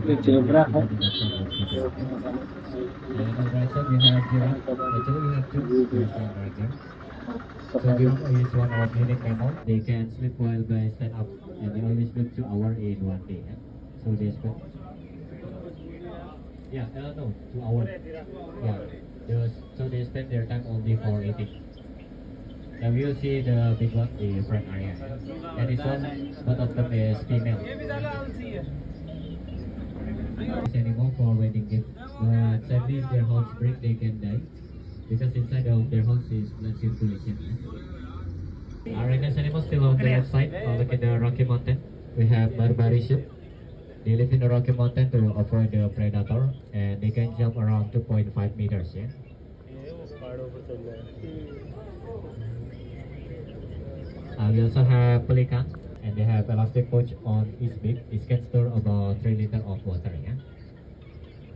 Itu zebra kan? And on the right side we have giraffe. Actually we have two. There's one right there. So giraffe is one of unique mammal. They can sleep while they stand up, and they only sleep 2 hours in one day. So they spend, yeah, no, 2 hours. Yeah, so they spend their time only for eating. Now we will see the big one, the front area. And this one, both of them is female. This animal for wedding gift, but sadly if their hearts break, they can die because inside of their hearts is blood circulation. Alright, next animal still on the left side. Look at the Rocky Mountain. We have Barbary sheep. They live in the Rocky Mountain to avoid the predator, and they can jump around 2.5 meters. Yeah. We also have pelican, and they have elastic pouch on each beak. It can store about 3 liters of water.